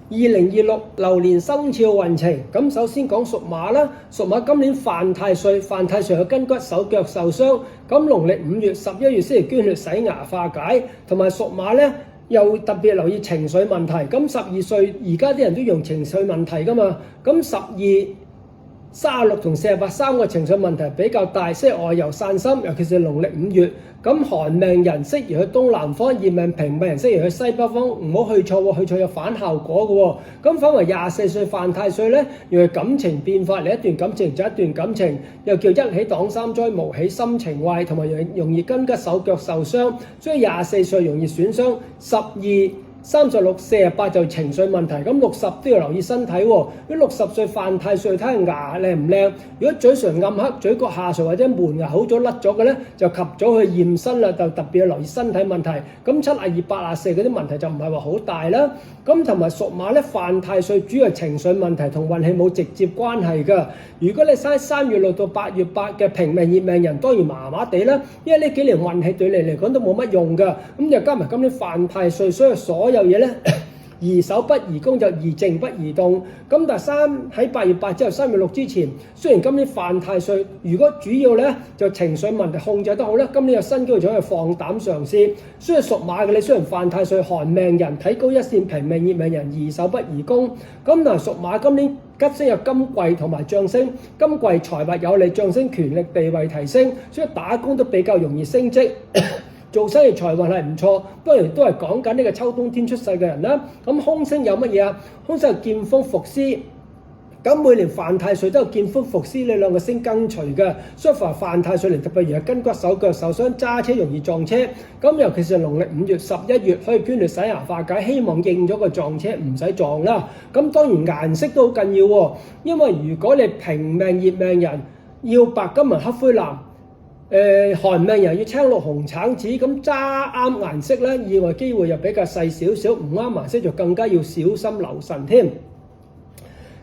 2026流年生肖運程，咁首先講屬馬啦，屬馬今年犯太歲，犯太歲有筋骨手腳受傷，咁農曆5月、11月先嚟捐血洗牙化解，同埋屬馬咧又特別留意情緒問題，咁12歲而家啲人都用情緒問題㗎嘛，咁12、36同48三個情緒問題比較大，適合外遊散心，尤其是農曆5月。咁寒命人適宜去東南方，熱命平命人適宜去西北方，唔好去錯喎，去錯有反效果嘅喎。咁反為24歲犯太歲咧，用係感情變化嚟，一段感情就一段感情，又叫一喜擋三災，無喜心情壞，同埋容易筋骨手腳受傷，所以24歲容易損傷。12、36、48就情緒問題，咁60都要留意身體喎。如果60歲犯太歲，睇下牙靚唔靚。如果嘴唇暗黑、嘴角下垂或者門牙好早甩咗嘅咧，就及早去驗身啦，就特別要留意身體問題。咁72、84嗰啲問題就唔係話好大啦。咁同埋屬馬咧犯太歲，主要係情緒問題，同運氣冇直接關係㗎。如果你生喺3月6到8月8嘅平命熱命人，當然麻麻地啦，因為呢幾年運氣對你嚟講都冇乜用㗎。咁就加埋今年犯太歲，所以所有嘢咧宜守不宜攻，就宜靜不宜動。咁但係喺8月8之後3月6之前，雖然今年犯太歲，如果主要咧就情緒問題控制得好咧，今年有新機會就可以放膽嘗試。所以屬馬嘅你雖然犯太歲，寒命人睇高一線，平命熱命人宜守不宜攻。咁但係屬馬今年吉星有金貴同埋將星，金貴財物有利，將星權力地位提升，所以打工都比較容易升職。做生意財運係唔錯，當然都係講緊呢個秋冬天出世嘅人啦。咁空星有乜嘢啊？空星係劍鋒伏屍，咁每年犯太歲都有劍鋒伏屍呢兩個星跟隨嘅，所以犯太歲年特別如係筋骨手腳受傷，揸車容易撞車。咁尤其是農曆5月、11月可以捐血洗牙化解，希望應咗個撞車唔使撞啦。咁當然顏色都好緊要喎，因為如果你平命熱命人要白金銀黑灰藍。寒命人要青綠紅橙紫，咁揸啱顏色咧，意外機會又比較細少少，唔啱顏色就更加要小心留神添。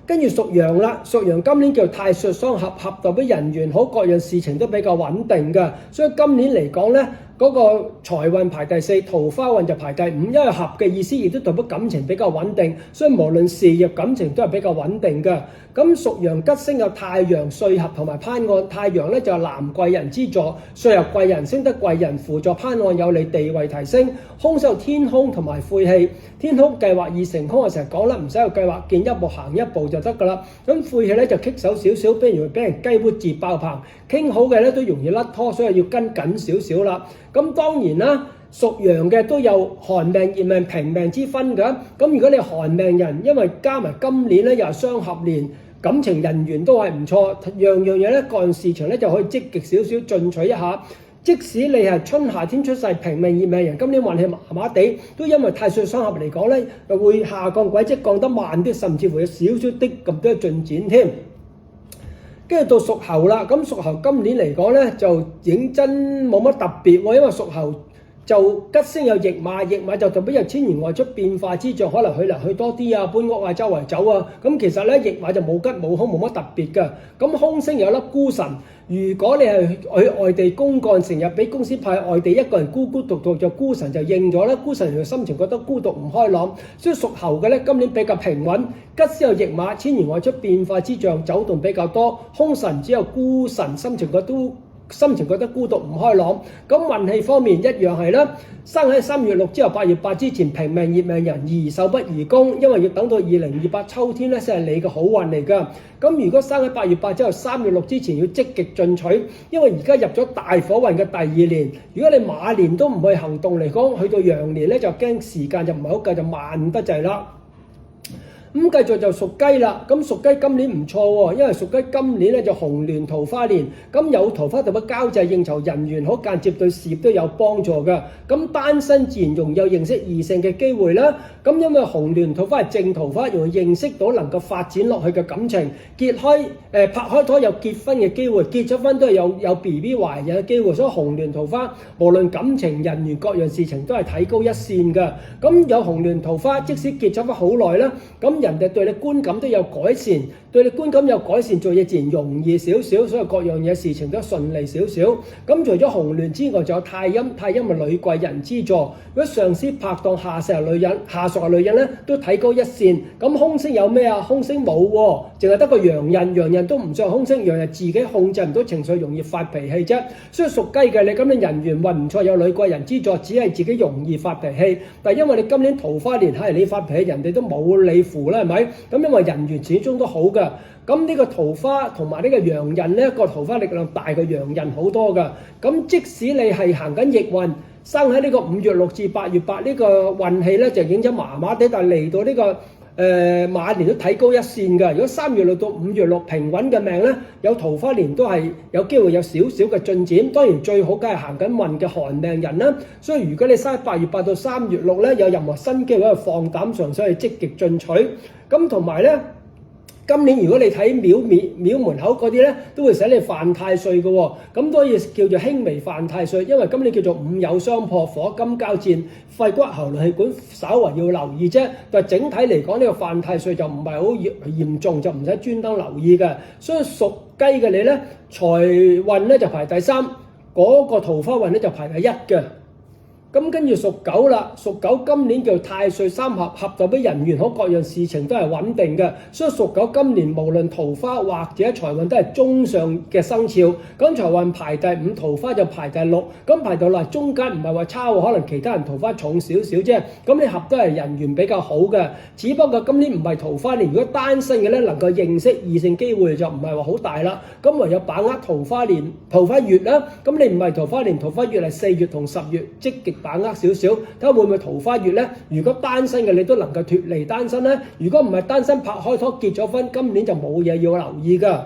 跟住屬羊啦，屬羊今年叫太歲雙合，合代表人緣好，各樣事情都比較穩定嘅，所以今年嚟講咧，嗰個財運排第4，桃花運就排第5，因為合嘅意思亦都代表感情比較穩定，所以無論事業感情都係比較穩定嘅。咁屬羊吉星有太陽、歲合同埋攀案，太陽咧就係男貴人之助，歲合貴人升得貴人輔助，攀案有利地位提升。空受天空同埋晦氣，天空計劃易成空，我成日講啦，唔使有計劃，見一步行一步就得噶啦。咁晦氣咧就棘手少少，譬如俾人雞烏自爆棚，傾好嘅咧都容易甩拖，所以要跟緊少少啦。咁當然啦，屬羊嘅都有寒命、熱命、平命之分㗎。咁如果你寒命人，因為加埋今年咧又係雙合年，感情人緣都係唔錯，樣樣嘢咧幹事情咧就可以積極少少進取一下。即使你係春夏天出世平命熱命人，今年運氣麻麻地，都因為太歲雙合嚟講咧，又會下降軌跡降得慢啲，甚至乎有少少啲咁多進展添。跟住到屬猴啦，咁屬猴今年嚟講咧就認真冇乜特別喎，因為屬猴就吉星有驛馬，驛馬就代表有遷移外出變化之象，可能去嚟去多啲啊，搬屋啊，周圍走啊。咁其實咧驛馬就冇吉冇凶，冇乜特別嘅。咁空星有粒孤神，如果你係去外地公幹，成日俾公司派外地，一個人孤孤獨獨，就孤神就應咗啦。孤神就心情覺得孤獨唔開朗，所以屬猴嘅咧今年比較平穩。吉星有驛馬，遷移外出變化之象，走動比較多。空神只有孤神，心情覺得孤獨唔開朗。咁運氣方面一樣係啦，生喺3月6之後8月8之前，平命熱命人宜守不宜攻，因為要等到2028秋天咧先係你嘅好運嚟㗎。咁如果生喺8月8之後3月6之前，要積極進取，因為而家入咗大火運嘅第2年。如果你馬年都唔去行動嚟講，去到羊年咧就驚時間就唔係好計，就慢得滯啦。咁繼續就屬雞啦，咁屬雞今年唔錯喎，因為屬雞今年咧就紅鸞桃花年，咁有桃花代表交際應酬，人緣好，間接對事業都有幫助嘅。咁單身自然容易有認識異性嘅機會啦。咁因為紅鸞桃花係正桃花，容易認識到能夠發展落去嘅感情，拍開拖有結婚嘅機會，結咗婚都係有 BB 懷孕嘅機會，所以紅鸞桃花無論感情、人緣各樣事情都係睇高一線嘅。咁有紅鸞桃花，即使結咗婚好耐啦，咁人哋對你觀感都有改善，對你觀感有改善，做嘢自然容易少少，所以各樣嘢事情都順利少少。咁除咗紅鸞之外，仲有太陰，太陰係女貴人之助。如果上司拍檔下屬係女人，下屬係女人咧，都睇高一線。咁空星有咩啊？空星冇喎，淨係得個陽刃，陽刃都唔算空星，陽刃自己控制唔到情緒，容易發脾氣啫。所以屬雞嘅你今年人緣運唔錯，有女貴人之助，只係自己容易發脾氣。但係因為你今年桃花年係你發脾氣，人哋都冇你符啦，係咪？咁因為人緣始終都好嘅。咁呢個桃花同埋呢個陽刃呢，個桃花力量大過陽刃好多㗎。咁即使你係行緊逆運，生喺呢個5月6至8月8呢個運氣呢，就影咗麻麻地，但係嚟到呢個馬年都睇高一線㗎。如果3月6到5月6平穩嘅命呢，有桃花年都係有機會有少少嘅進展。當然最好梗係行緊運嘅寒命人啦。所以如果你生喺8月8到3月6呢，有任何新機會，去放膽嘗試去積極進取。咁同埋呢，今年如果你睇廟門口嗰啲咧，都會使你犯太歲嘅喎，咁所以叫做輕微犯太歲，因為今年叫做午酉相破，火金交戰，肺骨喉嚨氣管稍為要留意啫。但係整體嚟講，呢個犯太歲就唔係好嚴重，就唔使專登留意嘅。所以屬雞嘅你咧，財運咧就排第3，嗰個桃花運咧就排第1嘅。咁跟住屬狗啦，屬狗今年叫太歲3合，合代表人緣好，各樣事情都係穩定嘅。所以屬狗今年無論桃花或者財運都係中上嘅生肖。咁財運排第5，桃花就排第6。咁排到嗱中間唔係話差喎，可能其他人桃花重少少啫。咁你合都係人緣比較好嘅。只不過今年唔係桃花年，如果單身嘅咧能夠認識異性機會就唔係話好大啦。咁唯有把握桃花年、桃花月啦。咁你唔係桃花年、桃花月係4月同10月，積極把握少少，睇下會唔會桃花月呢？如果單身嘅你都能夠脫離單身呢？如果唔係單身拍開拖結咗婚，今年就冇嘢要留意㗎。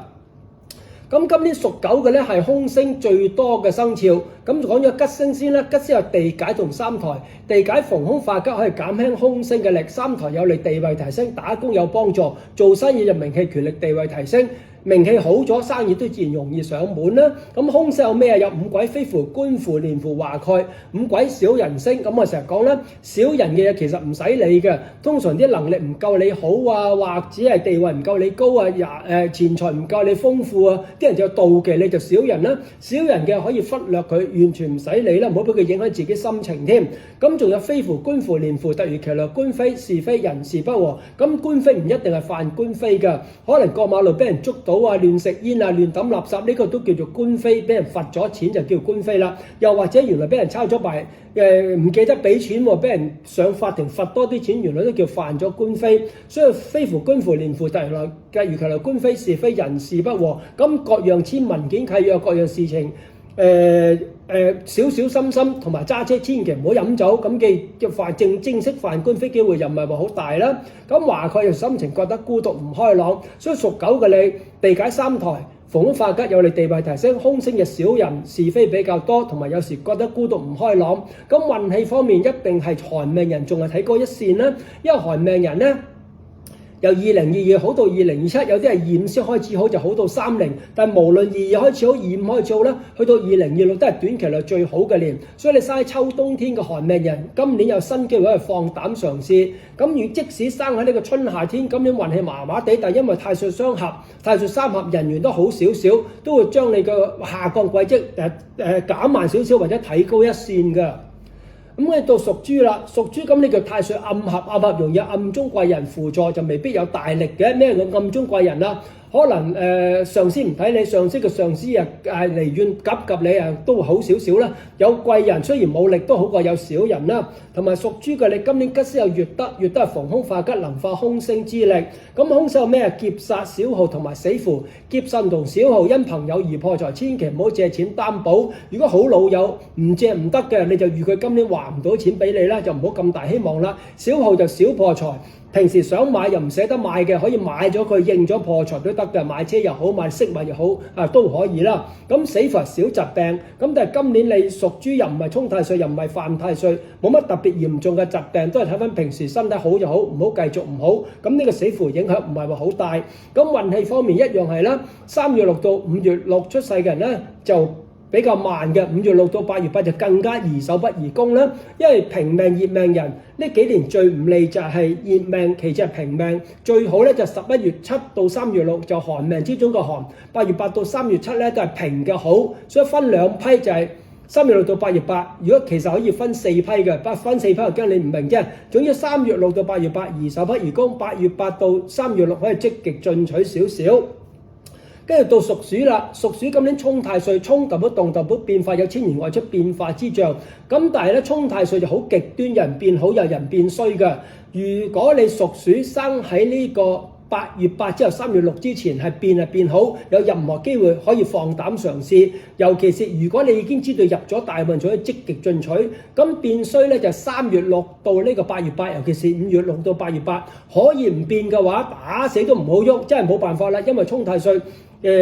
咁今年屬狗嘅呢係空星最多嘅生肖。咁講咗吉星先啦，吉星有地解同三台，地解逢凶化吉可以減輕空星嘅力，三台有利地位提升，打工有幫助，做生意就名氣權力地位提升。名氣好咗，生意都自然容易上門啦。咁空星有咩啊？有五鬼、飛符、官符、年符、華蓋。五鬼小人星，咁我成日講啦，小人嘅嘢其實唔使理嘅。通常啲能力唔夠你好啊，或者係地位唔夠你高啊，錢財唔夠你豐富啊，啲人就妒忌你就小人啦。小人嘅可以忽略佢，完全唔使理啦，唔好俾佢影響自己心情添。咁仲有飛符、官符、年符，突如其來官非是非，人事不和。咁官非唔一定係犯官非㗎，可能過馬路俾人捉到啊，亂食煙啊，亂抌垃圾，呢個都叫做官非，俾人罰咗錢就叫官非啦。又或者原來俾人抄咗牌，唔記得俾錢喎，俾人上法庭罰多啲錢，原來都叫犯咗官非。所以飛符、官符、年符，突如其來官非是非，人事不和。咁各樣簽文件契約，各樣事情。小小心心同埋揸車千祈唔好飲酒，咁嘅犯正式犯官非機會又唔係話好大啦。咁華蓋又心情覺得孤獨唔開朗，所以屬狗嘅你地解三台，逢凶化吉有利地位提升，空星嘅小人是非比較多，同埋有時覺得孤獨唔開朗。咁運氣方面一定係寒命人仲係睇高一線啦，因為寒命人呢。由2022好到2027，有啲係25先開始好，就好到30。但係無論22開始好，25開始好啦，去到2026都係短期內最好嘅年。所以你生喺秋冬天嘅寒命人，今年有新機會去放膽嘗試。咁如即使生喺呢個春夏天，今年運氣麻麻地，但係因為太歲相合、太歲三合，人緣都好少少，都會將你嘅下降軌跡減慢少少或者提高一線㗎。咁我哋到屬豬啦，屬豬咁呢個太歲暗合，暗合容易暗中貴人輔助，就未必有大力嘅。咩叫暗中貴人啊？可能上司唔睇你，上司嘅上司離遠及你都會好少少啦。有貴人雖然冇力，都好過有小人啦。同埋屬豬嘅你今年吉星有月德，月德係逢凶化吉，能化空星之力。咁空星有咩？劫煞、小耗同埋死符。劫煞同小耗因朋友而破財，千祈唔好借錢擔保。如果好老友唔借唔得嘅，你就預佢今年還唔到錢俾你啦，就唔好咁大希望啦。小耗就小破財。平時想買又唔捨得買嘅，可以買咗佢應咗破財都得嘅，買車又好，買飾物又好都可以啦。咁死符小疾病，咁但係今年你屬豬又唔係沖太歲，又唔係犯太歲，冇乜特別嚴重嘅疾病，都係睇翻平時身體好就好，唔好繼續唔好。咁呢個死符影響唔係話好大。咁運氣方面一樣係啦，3月6到5月6出世嘅人咧就比較慢嘅，5月6到8月8就更加宜守不宜攻啦。因為平命熱命人呢幾年最唔利就係熱命，其次係平命。最好咧就11月7到3月6就寒命之中嘅寒，8月8到3月7咧都係平嘅好，所以分兩批就係3月6到8月8。如果其實可以分4批嘅，分4批我驚你唔明啫。總之3月6到8月8宜守不宜攻，8月8到3月6可以積極進取少少。跟住到屬鼠啦，屬鼠今年沖太歲，沖代表動，代表變化，有遷移外出變化之象。咁但係咧，沖太歲就好極端，有人變好，有人變衰嘅。如果你屬鼠生喺呢個8月8之後3月6之前係變好，有任何機會可以放膽嘗試。尤其是如果你已經知道入咗大運，就可以積極進取。咁變衰咧就3月6到呢個8月8，尤其是5月6到8月8，可以唔變嘅話，打死都唔好喐，真係冇辦法啦，因為沖太歲。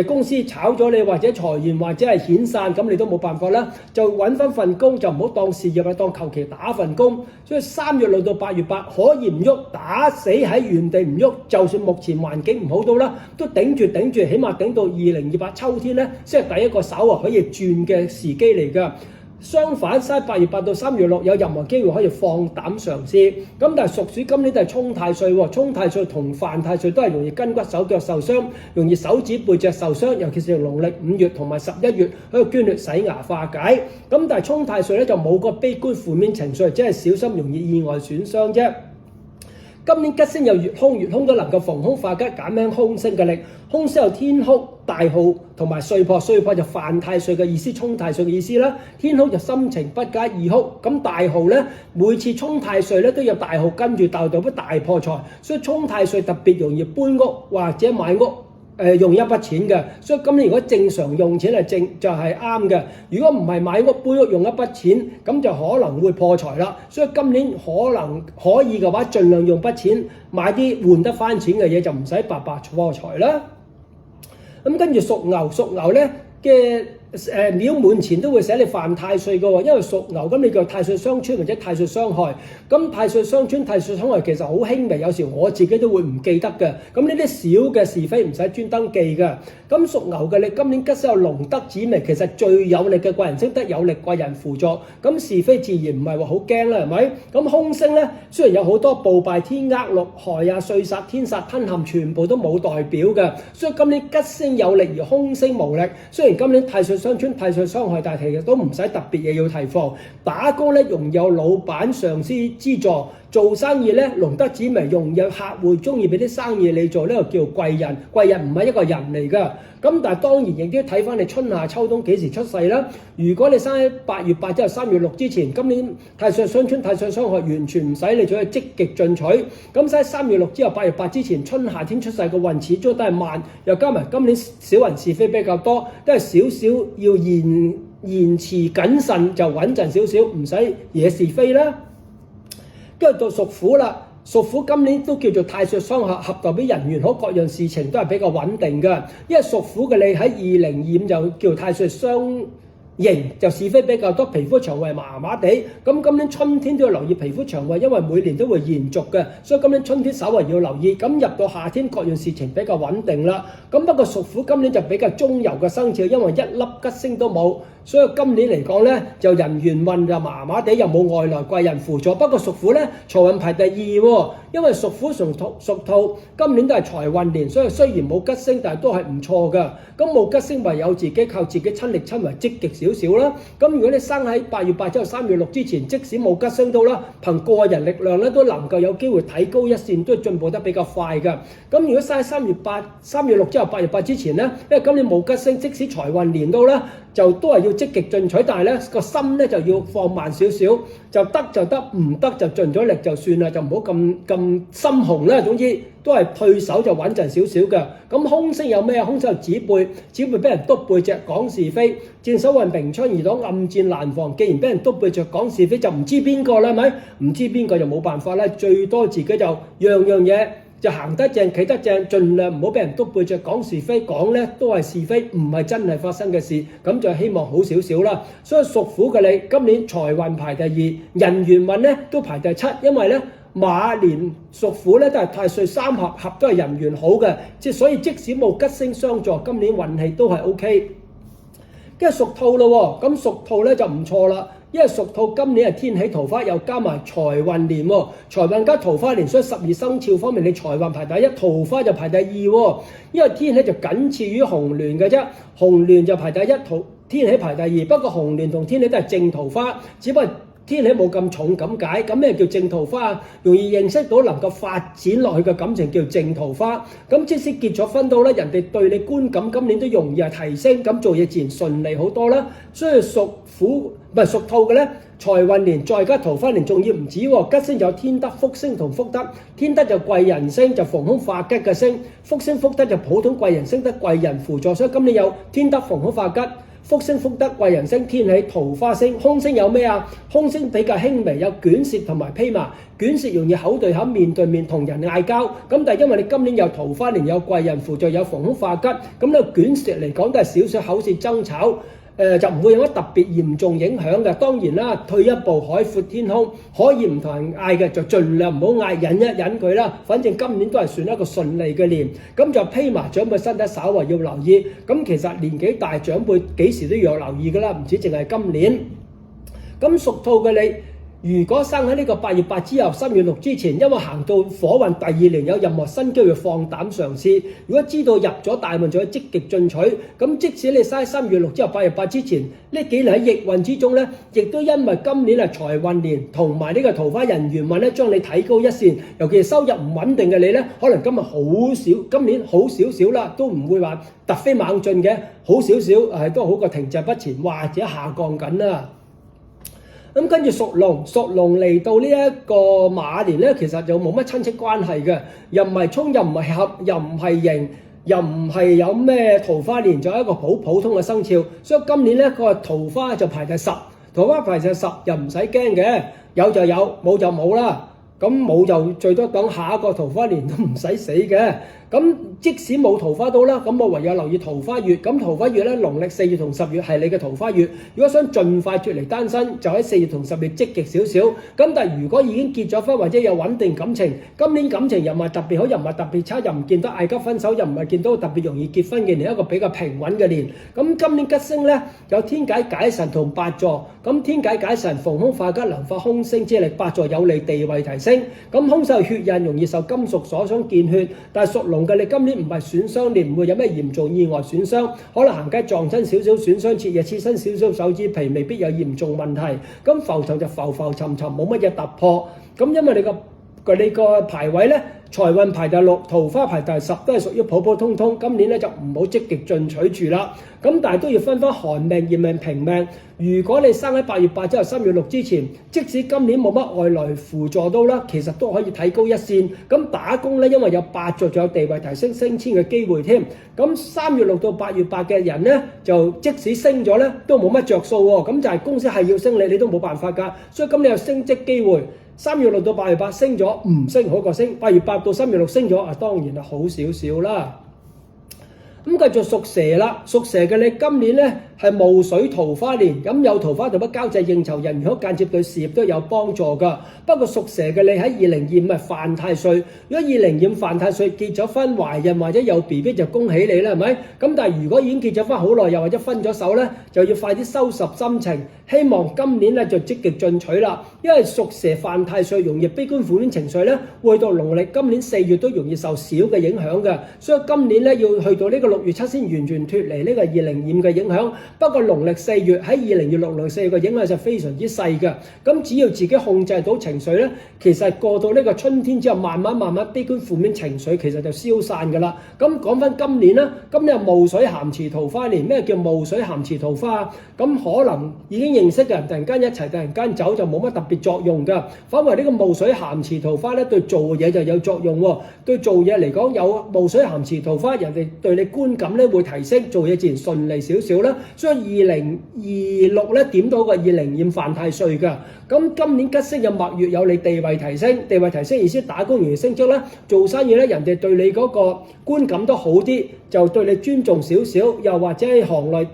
公司炒咗你或者裁員或者係遣散，咁你都冇辦法啦，就揾翻份工，就唔好當事業，當求其打份工。所以3月6到8月8可以唔喐，打死喺原地唔喐，就算目前環境唔好到啦，都頂住，起碼頂到2028秋天咧，先係第一個稍為可以轉嘅時機嚟㗎。相反，8月8到3月6有任何機會可以放膽嘗試。咁但係屬鼠今年都係沖太歲喎，沖太歲同犯太歲都係容易筋骨手腳受傷，容易手指背脊受傷，尤其是農曆5月同埋11月喺度捐血洗牙化解。咁但係沖太歲咧就冇個悲觀負面情緒，只係小心容易意外損傷啫。今年吉星有月空，月空都能夠逢凶化吉，減輕凶星嘅力。凶星有天哭、大耗同埋歲破，歲破就犯太歲嘅意思，沖太歲嘅意思啦。天哭就心情不佳易哭，咁大耗咧每次沖太歲咧都有大耗跟住，代表大破財，所以沖太歲特別容易搬屋或者買屋。用一筆錢嘅，所以今年如果正常用錢係就係啱嘅。如果唔係買屋搬屋用一筆錢，咁就可能會破財啦。所以今年可能可以嘅話，盡量用筆錢買啲換得翻錢嘅嘢，就唔使白白破財啦。咁跟住屬牛咧嘅廟門前都會寫你犯太歲嘅喎，因為屬牛咁你叫太歲傷穿或者太歲傷害。咁太歲傷穿、太歲傷害其實好輕微，有時我自己都會唔記得嘅。咁呢啲小嘅是非唔使專登記嘅。咁屬牛嘅你今年吉星有龍德紫微，其實最有力嘅貴人星得有力貴人輔助，咁是非自然唔係話好驚啦，係咪？咁凶星咧雖然有好多暴敗、天厄、六害啊、歲殺、天殺、吞陷，全部都冇代表嘅。所以今年吉星有力而凶星無力。雖然今年太歲傷穿、太歲傷害，但係其實都唔使特別嘢要提防。打工咧容易有老闆上司資助，做生意咧龍德紫微容易有客戶中意俾啲生意你做，呢個叫貴人。貴人唔係一個人嚟㗎。咁但係當然亦都要睇翻你春夏秋冬幾時出世啦。如果你生喺8月8之後3月6之前，今年太歲傷穿、太歲傷害完全唔使你再積極進取。咁喺3月6之後8月8之前，春夏天出世嘅運始終都係慢，又加埋今年小人是非比較多，都係少少要言辭謹慎就穩陣少少，唔使惹是非啦。跟住到屬虎啦。屬虎今年都叫做太歲雙合，代表人緣好，各樣事情都係比較穩定嘅。因為屬虎嘅你喺2025就叫太歲雙刑，就是非比較多，皮膚腸胃麻麻地。咁今年春天都要留意皮膚腸胃，因為每年都會延續嘅，所以今年春天稍為要留意。咁入到夏天，各樣事情比較穩定啦。咁不過屬虎今年就比較中游嘅生肖，因為一粒吉星都冇。所以今年嚟講咧，就人緣運就麻麻地，又冇外來貴人輔助。不過屬虎咧，財運排第2喎，因為屬虎屬兔，今年都係財運年，所以雖然冇吉星，但係都係唔錯㗎。咁冇吉星，唯有自己靠自己親力親為，積極少少啦。咁如果你生喺8月8之後3月6之前，即使冇吉星都啦，憑個人力量咧都能夠有機會提高一線，都進步得比較快㗎。咁如果生喺3月6之後8月8之前咧，因為今年冇吉星，即使財運年都啦，就都係要積極進取，但係咧個心咧就要放慢少少，就得就得，唔得就盡咗力就算啦，就唔好咁心紅啦。總之都係退手就穩陣少少嘅。咁凶星有咩？凶星有指背俾人督背脊講是非，箭手運明槍易擋，暗箭難防。既然俾人督背脊講是非，就唔知邊個啦，係咪？唔知邊個就冇辦法啦，最多自己就樣嘢。就行得正企得正，盡量唔好俾人督背脊講是非，講咧都係是非，唔係真係發生嘅事，咁就希望好少少啦。所以屬虎嘅你今年財運排第2，人緣運咧都排第7，因為咧馬年屬虎咧都係太歲3合都係人緣好嘅，所以即使冇吉星相助，今年運氣都係 OK。跟住屬兔咯喎，咁屬兔咧就唔錯啦。因為屬兔今年係天喜桃花，又加埋財運年喎，財運加桃花年，所以12生肖方面你財運排第一，桃花就排第二喎。因為天喜就僅次於紅鸞嘅啫，紅鸞就排第一，天喜排第二。不過紅鸞同天喜都係正桃花，只不過天喜冇咁重咁解。咁咩叫正桃花啊？容易認識到能夠發展落去嘅感情叫正桃花。咁即使結咗婚到咧，人哋對你觀感今年都容易係提升，咁做嘢自然順利好多啦。所以屬兔嘅咧，財運年再加桃花年，仲要唔止喎，吉星有天德、福星同福德。天德就貴人星，就逢凶化吉嘅星；福星福德就普通貴人星，得貴人輔助。所以今年有天德逢凶化吉。福星福德貴人星，天喜桃花星。凶星有咩啊？凶星比較輕微，有捲舌同埋披麻。捲舌容易口對口面對面同人嗌交，咁但係因為你今年有桃花年，有貴人輔助，有逢凶化吉，咁呢個捲舌嚟講都係少少口舌爭吵。就唔會有乜特別嚴重影響嘅。當然啦，退一步海闊天空，可以唔同人嗌嘅就盡量唔好嗌，忍一忍佢啦。反正今年都係算一個順利嘅年。咁就披麻長輩身體稍為要留意。咁其實年紀大長輩幾時都要有留意㗎啦，唔止淨係今年。咁屬兔嘅你，如果生喺呢個8月8之後3月6之前，因為行到火運第2年，有任何新機會放膽嘗試。如果知道入咗大運就要積極進取。咁即使你生喺3月6之後8月8之前，呢幾年喺逆運之中呢，亦都因為今年係財運年同埋呢個桃花人緣運咧，將你提高一線。尤其係收入唔穩定嘅你呢，可能今年好少少啦，都唔會話突飛猛進嘅，好少少都好過停滯不前或者下降緊啦。咁跟住屬龍嚟到呢一個馬年咧，其實就冇乜親戚關係嘅，又唔係衝，又唔係合，又唔係刑，又唔係有咩桃花年，就係一個好普通嘅生肖。所以今年咧個桃花就排第10，桃花排第10又唔使驚嘅，有就有，冇就冇啦。咁冇就最多等下一個桃花年都唔使死嘅。咁即使冇桃花到啦，咁我唯有留意桃花月。咁桃花月咧，農曆4月同10月係你嘅桃花月。如果想盡快脫離單身，就喺4月同10月積極少少。咁但係如果已經結咗婚或者有穩定感情，今年感情又唔係特別好，又唔係特別差，又唔見得嗌急分手，又唔係見到特別容易結婚嘅年，一個比較平穩嘅年。咁今年吉星咧有天解解神同8座。咁天解解神逢凶化吉，能化凶星之力，8座有利地位提升。咁凶受血印，容易受金屬所傷見血。但係屬龍嘅你今年唔係損傷年，唔會有咩嚴重意外損傷，可能行街撞親少少損傷，切嘢切身少少手指皮，未必有嚴重問題。咁浮頭就浮浮沉沉，冇乜嘢突破。咁因為你個排位咧，財運排第6，桃花排第10，都係屬於普普通通。今年咧就唔好積極進取住啦。咁但係都要分寒命、熱命、平命。如果你生喺8月8之後3月6之前，即使今年冇乜外來輔助都啦，其實都可以提高一線。咁打工咧，因為有8座，仲有地位提升、升遷嘅機會添。咁3月6到8月8嘅人咧，就即使升咗咧，都冇乜着數喎。咁就係公司係要升你都冇辦法㗎。所以今年有升職機會。3月6到8月8升咗，唔升好過升。8月8到3月6升咗，當然係好少少啦。咁繼續屬蛇啦，屬蛇嘅你今年咧係戊水桃花年，咁有桃花同乜交際應酬人，如果間接對事業都有幫助㗎。不過屬蛇嘅你喺2025係犯太歲，如果2025犯太歲結咗婚懷孕或者有 BB 就恭喜你啦，係咪？咁但係如果已經結咗婚好耐，又或者分咗手咧，就要快啲收拾心情，希望今年咧就積極進取啦。因為屬蛇犯太歲容易悲觀負面情緒咧，會到農曆今年4月都容易受少嘅影響嘅，所以今年咧要去到呢個6月7先完全脫離呢個2025嘅影響。不過農曆4月喺2026年4月嘅影響就非常之細嘅。咁只要自己控制到情緒咧，其實過到呢個春天之後，慢慢悲觀負面情緒其實就消散㗎啦。咁講翻今年啦，今年係戊水咸池桃花年。咩叫戊水咸池桃花啊？咁可能已經認識嘅人突然間一齊，突然間走就冇乜特別作用㗎。反為呢個戊水咸池桃花咧，對做嘢就有作用喎。對做嘢嚟講，有戊水咸池桃花，人哋對你觀感咧會提升，做嘢自然順利少少啦。所以2026咧點到個2025犯太歲㗎。咁今年吉星有墨月，有你地位提升，地位提升意思打工容易升職啦，做生意咧人哋對你嗰個觀感都好啲，就對你尊重少少，又或者喺行內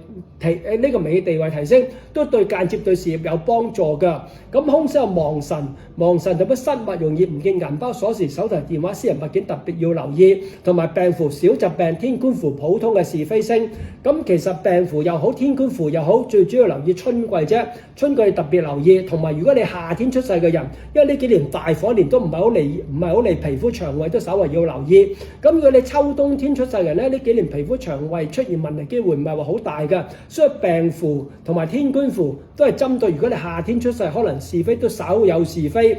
呢個名氣地位提升，都對間接對事業有幫助㗎。咁空星有亡神，亡神就乜失物容易唔見銀包、鎖匙、手提電話、私人物件特別要留意，同埋病符小疾病、天官符普通嘅是非星。咁其實病符又好，天官符又好，最主要留意春季啫。春季特別留意，同埋如果你夏天出世嘅人，因為呢幾年大火年都唔係好利皮膚腸胃都稍為要留意。咁如果你秋冬天出世嘅人咧，呢幾年皮膚腸胃出現問題機會唔係話好大㗎，所以病符同埋天官符都係針對如果你夏天出世，可能是非都稍有是非，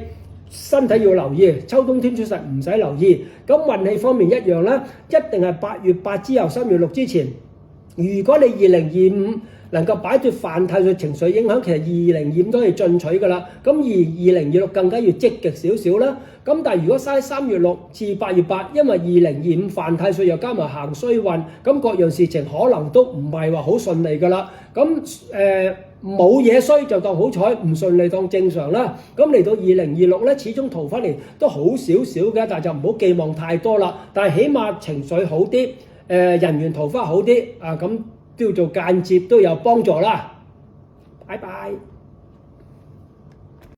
身體要留意。秋冬天出世唔使留意。咁運氣方面一樣啦，一定係8月8之後3月6之前。如果你2025能夠擺脫犯太歲情緒影響，其實2025都係進取㗎啦。咁而2026更加要積極少少啦。咁但係如果嘥3月6至8月8，因為2025犯太歲又加埋行衰運，咁各樣事情可能都唔係話好順利㗎啦。咁冇嘢衰就當好彩，唔順利當正常啦。咁嚟到2026咧，始終桃花年都好少少嘅，但係就唔好寄望太多啦。但係起碼情緒好啲，人緣桃花好啲，咁叫做間接都有幫助啦。拜拜。